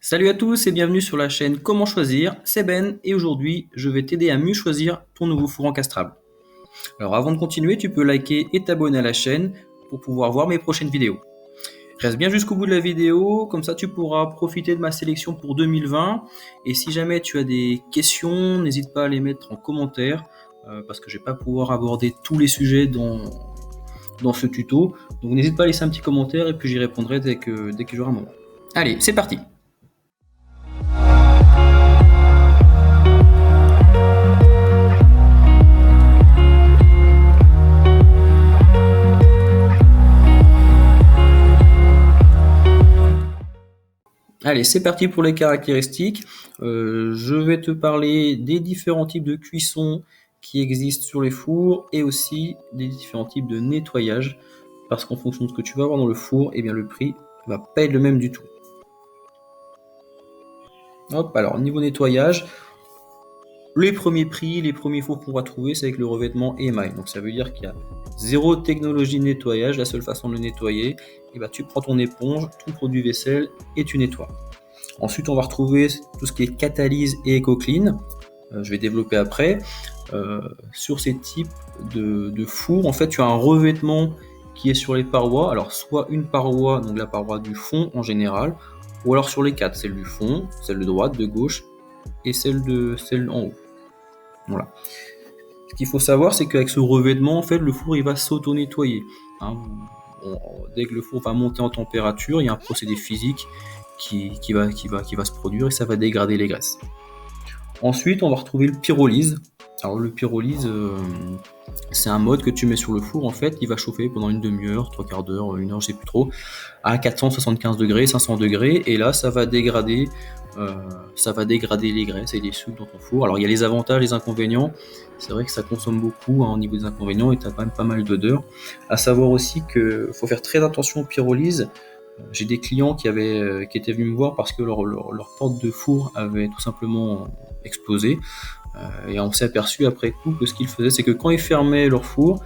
Salut à tous et bienvenue sur la chaîne Comment choisir, c'est Ben et aujourd'hui je vais t'aider à mieux choisir ton nouveau four encastrable. Alors avant de continuer, tu peux liker et t'abonner à la chaîne pour pouvoir voir mes prochaines vidéos. Reste bien jusqu'au bout de la vidéo, comme ça tu pourras profiter de ma sélection pour 2020 et si jamais tu as des questions, n'hésite pas à les mettre en commentaire parce que je vais pas pouvoir aborder tous les sujets dans ce tuto. Donc n'hésite pas à laisser un petit commentaire et puis j'y répondrai dès que j'aurai un moment. Allez, c'est parti! Allez, c'est parti pour les caractéristiques. Je vais te parler des différents types de cuisson qui existent sur les fours et aussi des différents types de nettoyage parce qu'en fonction de ce que tu vas avoir dans le four, eh bien le prix va pas être le même du tout. Hop, alors niveau nettoyage, les premiers prix, les premiers fours qu'on va trouver, c'est avec le revêtement émail. Donc ça veut dire qu'il y a zéro technologie de nettoyage. La seule façon de le nettoyer, eh ben, tu prends ton éponge, ton produit vaisselle et tu nettoies. Ensuite, on va retrouver tout ce qui est catalyse et EcoClean. Je vais développer après. Sur ces types de fours, en fait, tu as un revêtement qui est sur les parois. Alors, soit une paroi, donc la paroi du fond en général, ou alors sur les quatre, celle du fond, celle de droite, de gauche, et celle en haut. Voilà. Ce qu'il faut savoir, c'est qu'avec ce revêtement, en fait, le four il va s'auto-nettoyer. Hein. Dès que le four va monter en température, il y a un procédé physique qui va se produire et ça va dégrader les graisses. Ensuite, on va retrouver le pyrolyse. Alors le pyrolyse, c'est un mode que tu mets sur le four, en fait, il va chauffer pendant une demi-heure, trois quarts d'heure, une heure, je sais plus trop, à 475 degrés, 500 degrés, et là, ça va dégrader les graisses et les sucres dans ton four. Alors il y a les avantages, les inconvénients. C'est vrai que ça consomme beaucoup au niveau des inconvénients et tu as quand même pas mal d'odeurs. À savoir aussi qu'il faut faire très attention aux pyrolyses. J'ai des clients qui étaient venus me voir parce que leur porte de four avait tout simplement explosé. Et on s'est aperçu après coup que ce qu'ils faisaient, c'est que quand ils fermaient leur four,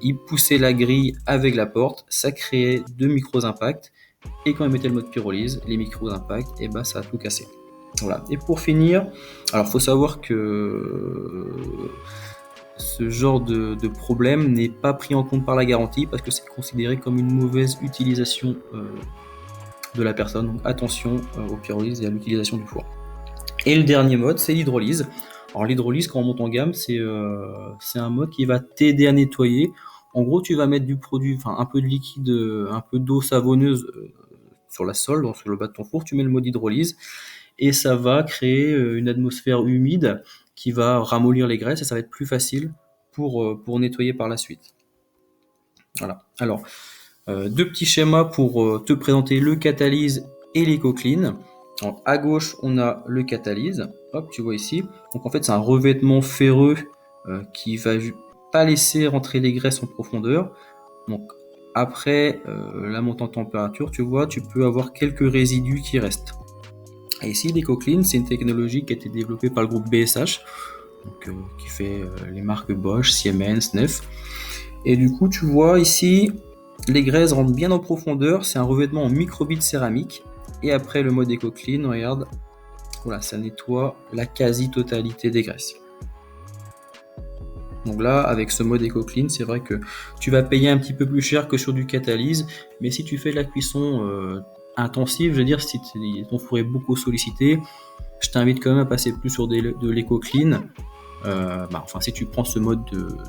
ils poussaient la grille avec la porte, ça créait de micros-impacts. Et quand ils mettaient le mode pyrolyse, les micros-impacts, ça a tout cassé. Voilà. Et pour finir, alors faut savoir que ce genre de problème n'est pas pris en compte par la garantie parce que c'est considéré comme une mauvaise utilisation de la personne. Donc attention aux pyrolyses et à l'utilisation du four. Et le dernier mode, c'est l'hydrolyse. Alors l'hydrolyse, quand on monte en gamme, c'est un mode qui va t'aider à nettoyer. En gros, tu vas mettre du produit, enfin un peu de liquide, un peu d'eau savonneuse sur la sole, donc sur le bas de ton four, tu mets le mode hydrolyse et ça va créer une atmosphère humide qui va ramollir les graisses et ça va être plus facile pour nettoyer par la suite. Voilà. Alors, deux petits schémas pour te présenter le catalyse et l'EcoClean. Alors, à gauche, on a le catalyse. Hop, tu vois ici. Donc en fait, c'est un revêtement ferreux qui va pas laisser rentrer les graisses en profondeur. Donc après la montée en température, tu vois, tu peux avoir quelques résidus qui restent. Et ici, l'EcoClean, c'est une technologie qui a été développée par le groupe BSH, donc, qui fait les marques Bosch, Siemens, Neff. Et du coup, tu vois ici, les graisses rentrent bien en profondeur. C'est un revêtement en microbilles céramique. Et après le mode EcoClean, regarde, voilà, ça nettoie la quasi-totalité des graisses. Donc là, avec ce mode EcoClean, c'est vrai que tu vas payer un petit peu plus cher que sur du catalyse, mais si tu fais de la cuisson intensive, je veux dire, si ton four est beaucoup sollicité, je t'invite quand même à passer plus sur de l'EcoClean. Si tu prends ce mode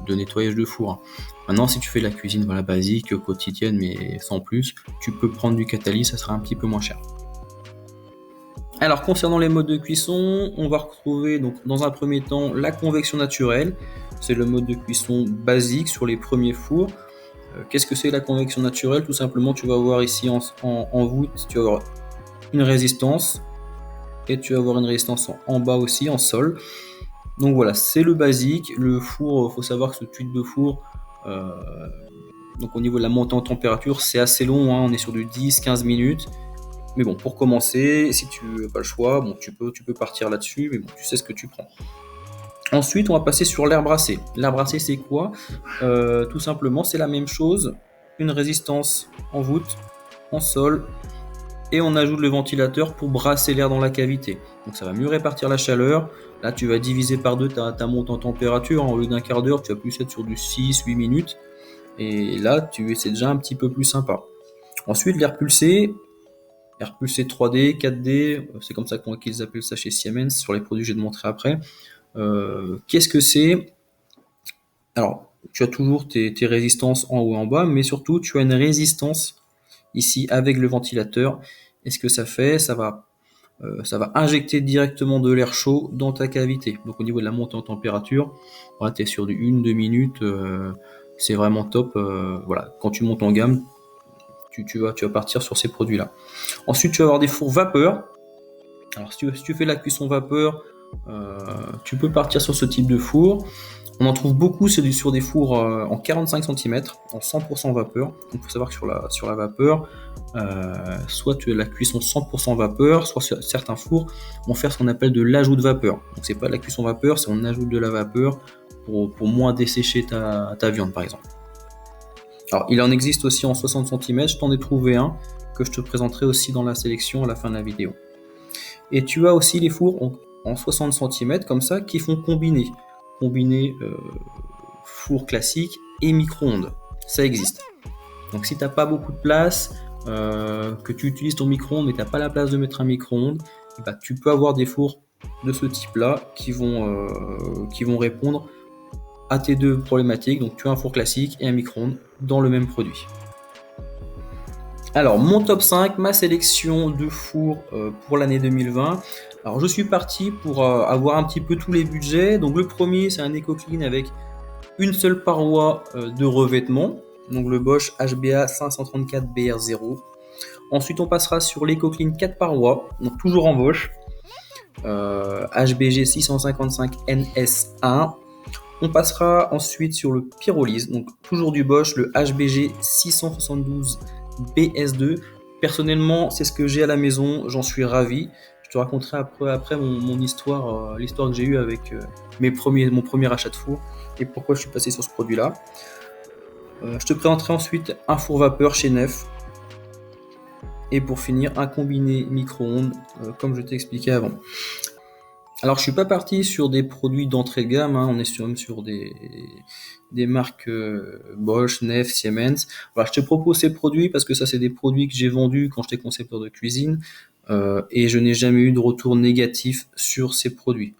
de nettoyage de four. Maintenant, si tu fais de la cuisine basique, quotidienne, mais sans plus, tu peux prendre du catalyse, ça sera un petit peu moins cher. Alors, concernant les modes de cuisson, on va retrouver donc dans un premier temps la convection naturelle. C'est le mode de cuisson basique sur les premiers fours. Qu'est-ce que c'est la convection naturelle? Tout simplement, tu vas voir ici en voûte, tu vas avoir une résistance et tu vas avoir une résistance en bas aussi, en sol. Donc voilà, c'est le basique. Le four, faut savoir que ce type de four, donc au niveau de la montée en température, c'est assez long, hein, on est sur du 10-15 minutes. Mais bon, pour commencer, si tu n'as pas le choix, bon, tu peux partir là-dessus, mais bon, tu sais ce que tu prends. Ensuite, on va passer sur l'air brassé. L'air brassé, c'est quoi? Tout simplement, c'est la même chose. Une résistance en voûte, en sol, et on ajoute le ventilateur pour brasser l'air dans la cavité. Donc ça va mieux répartir la chaleur. Là, tu vas diviser par 2 ta montée en température. Au lieu d'un quart d'heure, tu vas plus être sur du 6-8 minutes. Et là, c'est déjà un petit peu plus sympa. Ensuite, l'air pulsé 3D, 4D, c'est comme ça qu'ils appellent ça chez Siemens, sur les produits que je vais te montrer après. Qu'est-ce que c'est? Alors, tu as toujours tes résistances en haut et en bas, mais surtout, tu as une résistance ici avec le ventilateur. Et ce que ça fait, ça va injecter directement de l'air chaud dans ta cavité. Donc au niveau de la montée en température, voilà, tu es sur du 1-2 minutes, c'est vraiment top. Voilà. Quand tu montes en gamme, tu vas partir sur ces produits-là. Ensuite, tu vas avoir des fours vapeur. Alors si tu fais la cuisson vapeur, tu peux partir sur ce type de four. On en trouve beaucoup sur des fours en 45 cm, en 100% vapeur. Donc il faut savoir que sur la vapeur, soit tu as la cuisson 100% vapeur, soit certains fours vont faire ce qu'on appelle de l'ajout de vapeur. Donc c'est pas de la cuisson vapeur, c'est on ajoute de la vapeur pour moins dessécher ta viande par exemple. Alors il en existe aussi en 60 cm, je t'en ai trouvé un que je te présenterai aussi dans la sélection à la fin de la vidéo. Et tu as aussi les fours en 60 cm comme ça qui font combiner four classique et micro-ondes. Ça existe. Donc si tu n'as pas beaucoup de place, que tu utilises ton micro-ondes mais tu n'as pas la place de mettre un micro-ondes, bah, tu peux avoir des fours de ce type-là qui vont répondre à tes deux problématiques. Donc tu as un four classique et un micro-ondes dans le même produit. Alors mon top 5, ma sélection de fours pour l'année 2020. Alors je suis parti pour avoir un petit peu tous les budgets. Donc le premier c'est un EcoClean avec une seule paroi de revêtement. Donc le Bosch HBA 534 BR0. Ensuite on passera sur l'EcoClean 4 parois, donc toujours en Bosch. HBG 655 NS1. On passera ensuite sur le Pyrolyse, donc toujours du Bosch, le HBG 672 BS2. Personnellement, c'est ce que j'ai à la maison, j'en suis ravi. Je te raconterai après mon histoire, l'histoire que j'ai eue avec mon premier achat de four et pourquoi je suis passé sur ce produit-là. Je te présenterai ensuite un four vapeur chez Neff. Et pour finir, un combiné micro-ondes, comme je t'ai expliqué avant. Alors, je suis pas parti sur des produits d'entrée de gamme, hein, on est sur des marques Bosch, Neff, Siemens. Voilà, je te propose ces produits parce que ça, c'est des produits que j'ai vendus quand j'étais concepteur de cuisine et je n'ai jamais eu de retour négatif sur ces produits.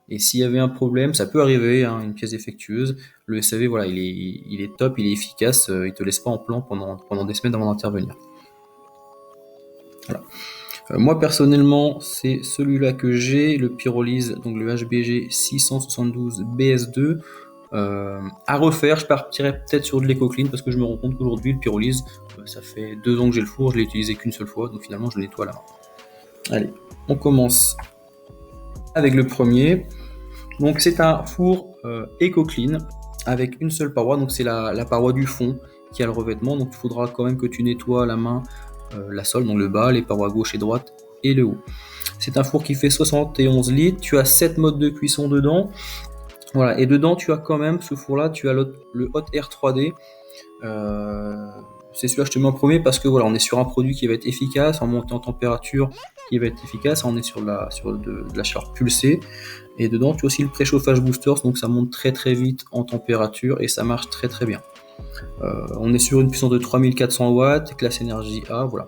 Et s'il y avait un problème, ça peut arriver, hein, une pièce défectueuse, le SAV, voilà, il est top, il est efficace, il te laisse pas en plan pendant des semaines avant d'intervenir. Voilà. Moi personnellement, c'est celui-là que j'ai, le Pyrolyse, donc le HBG 672 BS2. À refaire, je partirais peut-être sur de l'EcoClean parce que je me rends compte qu'aujourd'hui, le Pyrolyse, ça fait 2 ans que j'ai le four, je l'ai utilisé qu'une seule fois, donc finalement je le nettoie à la main. Allez, on commence avec le premier. Donc c'est un four EcoClean avec une seule paroi, donc c'est la paroi du fond qui a le revêtement, donc il faudra quand même que tu nettoies à la main la sole, donc le bas, les parois gauche et droite et le haut. C'est un four qui fait 71 litres, tu as 7 modes de cuisson dedans. Voilà, et dedans tu as quand même, ce four là, tu as le Hot Air 3D. C'est celui-là que je te mets en premier parce que voilà, on est sur un produit qui va être efficace, en montée en température qui va être efficace, on est sur de la chaleur pulsée. Et dedans tu as aussi le préchauffage booster, donc ça monte très très vite en température et ça marche très très bien. On est sur une puissance de 3400 watts, classe énergie A, voilà.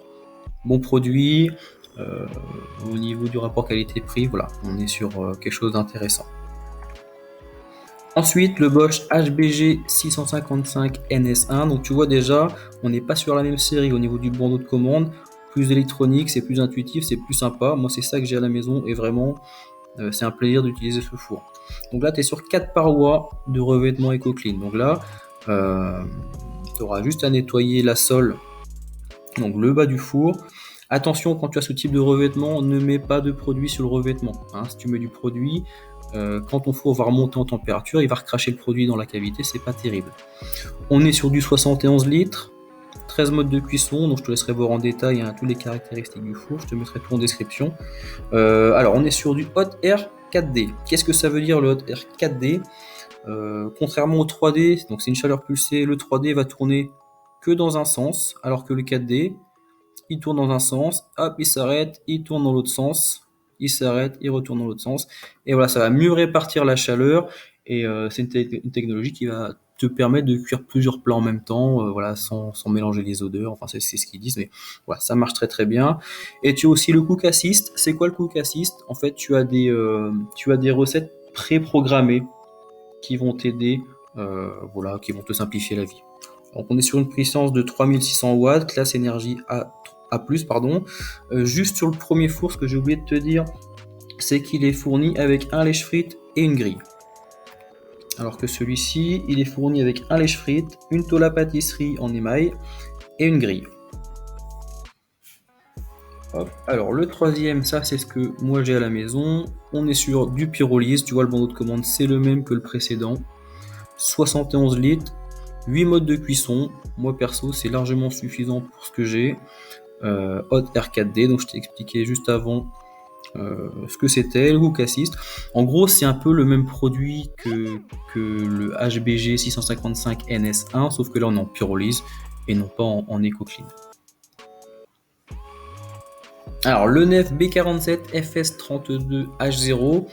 Bon produit, au niveau du rapport qualité-prix, voilà, on est sur quelque chose d'intéressant. Ensuite, le Bosch HBG 655 NS1, donc tu vois déjà, on n'est pas sur la même série au niveau du bandeau de commande, plus électronique, c'est plus intuitif, c'est plus sympa. Moi, c'est ça que j'ai à la maison et vraiment, c'est un plaisir d'utiliser ce four. Donc là, tu es sur 4 parois de revêtement EcoClean. Donc là, tu auras juste à nettoyer la sole, donc le bas du four. Attention, quand tu as ce type de revêtement, ne mets pas de produit sur le revêtement. Hein. Si tu mets du produit, quand ton four va remonter en température, il va recracher le produit dans la cavité, c'est pas terrible. On est sur du 71 litres, 13 modes de cuisson, donc je te laisserai voir en détail hein, toutes les caractéristiques du four, je te mettrai tout en description. Alors on est sur du Hot Air 4D. Qu'est-ce que ça veut dire le Hot Air 4D? Contrairement au 3D, donc c'est une chaleur pulsée, le 3D va tourner que dans un sens, alors que le 4D, il tourne dans un sens, hop, il s'arrête, il tourne dans l'autre sens, il s'arrête, il retourne dans l'autre sens. Et voilà, ça va mieux répartir la chaleur. Et c'est une technologie qui va te permettre de cuire plusieurs plats en même temps, voilà, sans mélanger les odeurs. Enfin, c'est ce qu'ils disent, mais voilà, ça marche très très bien. Et tu as aussi le Cook Assist. C'est quoi le Cook Assist? En fait, tu as des recettes préprogrammées qui vont t'aider, voilà, qui vont te simplifier la vie. Donc on est sur une puissance de 3600 watts, classe énergie A+, pardon. Juste sur le premier four, ce que j'ai oublié de te dire, c'est qu'il est fourni avec un lèche-frites et une grille. Alors que celui-ci, il est fourni avec un lèche-frites, une tôle à pâtisserie en émail et une grille. Hop. Alors le troisième, ça c'est ce que moi j'ai à la maison. On est sur du pyrolyse, tu vois le bandeau de commande c'est le même que le précédent. 71 litres, 8 modes de cuisson. Moi perso c'est largement suffisant pour ce que j'ai. Hot Air 4D, donc je t'ai expliqué juste avant ce que c'était, le Cook Assist. En gros, c'est un peu le même produit que le HBG 655 NS1, sauf que là on est en pyrolyse et non pas en EcoClean. Alors le Nef B47 FS32H0,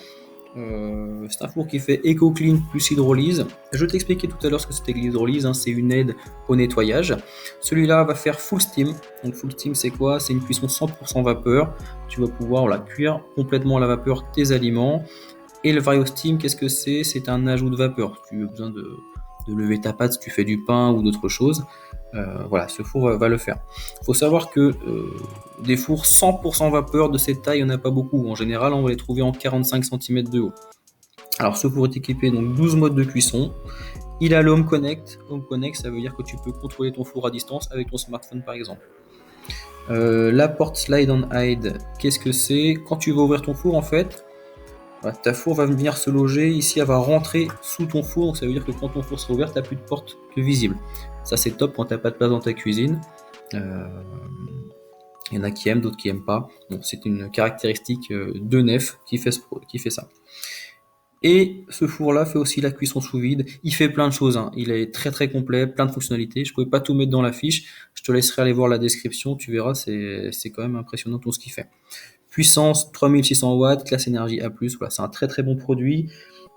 c'est un four qui fait EcoClean plus hydrolyse. Je t'expliquais tout à l'heure ce que c'était que l'hydrolyse, hein, c'est une aide au nettoyage. Celui-là va faire full steam. Donc full steam c'est quoi? C'est une cuisson 100% vapeur. Tu vas pouvoir cuire complètement à la vapeur tes aliments. Et le VarioSteam, qu'est-ce que c'est? C'est un ajout de vapeur. Tu as besoin de lever ta pâte si tu fais du pain ou d'autres choses. Voilà, ce four va le faire. Il faut savoir que des fours 100% vapeur de cette taille, il n'y en a pas beaucoup. En général, on va les trouver en 45 cm de haut. Alors ce four est équipé donc 12 modes de cuisson. Il a le Home Connect. Home Connect, ça veut dire que tu peux contrôler ton four à distance avec ton smartphone par exemple. La porte Slide on Hide, qu'est-ce que c'est? Quand tu vas ouvrir ton four en fait, ta four va venir se loger ici, elle va rentrer sous ton four, donc ça veut dire que quand ton four sera ouvert, tu n'as plus de porte visible. Ça c'est top quand tu n'as pas de place dans ta cuisine. Il y en a qui aiment, d'autres qui n'aiment pas. Donc c'est une caractéristique de Nef qui fait ça. Et ce four-là fait aussi la cuisson sous vide. Il fait plein de choses, hein. Il est très très complet, plein de fonctionnalités. Je ne pouvais pas tout mettre dans la fiche. Je te laisserai aller voir la description, tu verras, c'est quand même impressionnant tout ce qu'il fait. Puissance 3600 watts, classe énergie A+, voilà, c'est un très très bon produit.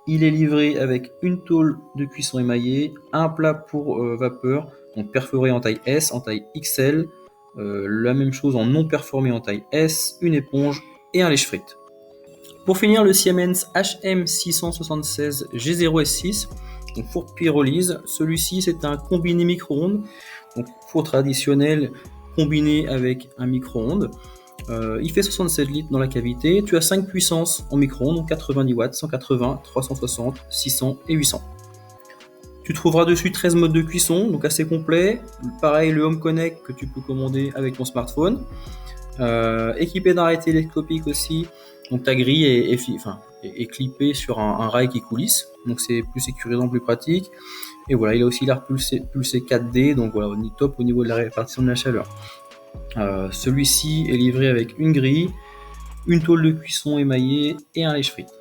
Il est livré avec une tôle de cuisson émaillée, un plat pour vapeur, donc perforé en taille S, en taille XL, la même chose en non performé en taille S, une éponge et un lèche-frites. Pour finir, le Siemens HM676 G0S6, donc four pyrolyse. Celui-ci c'est un combiné micro-ondes, donc four traditionnel combiné avec un micro-ondes. Il fait 67 litres dans la cavité. Tu as 5 puissances en micro-ondes, donc 90 watts, 180, 360, 600 et 800. Tu trouveras dessus 13 modes de cuisson, donc assez complet. Pareil, le Home Connect que tu peux commander avec ton smartphone. Équipé d'un rail télescopique aussi. Donc ta grille est clippée sur un rail qui coulisse, donc c'est plus sécurisant, plus pratique. Et voilà, il a aussi l'air pulsé 4D, donc voilà, on est top au niveau de la répartition de la chaleur. Celui-ci est livré avec une grille, une tôle de cuisson émaillée et un lèche-frites.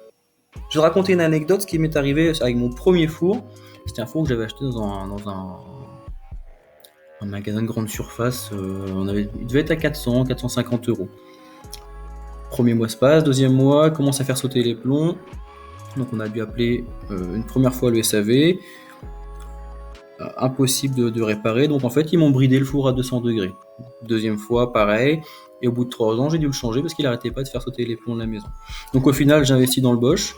Je vais te raconter une anecdote, ce qui m'est arrivé avec mon premier four. C'était un four que j'avais acheté dans un magasin de grande surface. Il devait être à 450 €. Premier mois se passe, deuxième mois, commence à faire sauter les plombs. Donc on a dû appeler une première fois le SAV. Impossible de réparer, donc en fait ils m'ont bridé le four à 200 degrés. Deuxième fois pareil, et au bout de 3 ans j'ai dû le changer parce qu'il arrêtait pas de faire sauter les plombs de la maison. Donc au final j'ai investi dans le Bosch.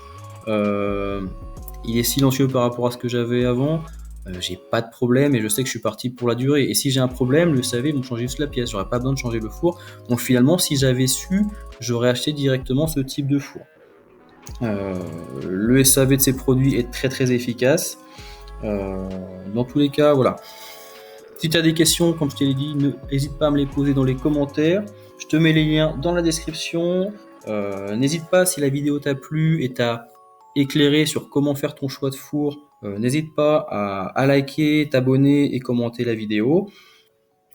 Il est silencieux par rapport à ce que j'avais avant. J'ai pas de problème et je sais que je suis parti pour la durée. Et si j'ai un problème, le SAV ils vont changer juste la pièce, j'aurais pas besoin de changer le four. Donc finalement si j'avais su, j'aurais acheté directement ce type de four. Le SAV de ces produits est très très efficace. Dans tous les cas, voilà. Si tu as des questions, comme je t'ai dit, n'hésite pas à me les poser dans les commentaires. Je te mets les liens dans la description. N'hésite pas, si la vidéo t'a plu et t'a éclairé sur comment faire ton choix de four, n'hésite pas à liker, t'abonner et commenter la vidéo.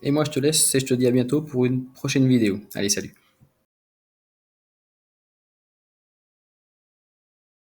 Et moi je te laisse et je te dis à bientôt pour une prochaine vidéo. Allez, salut!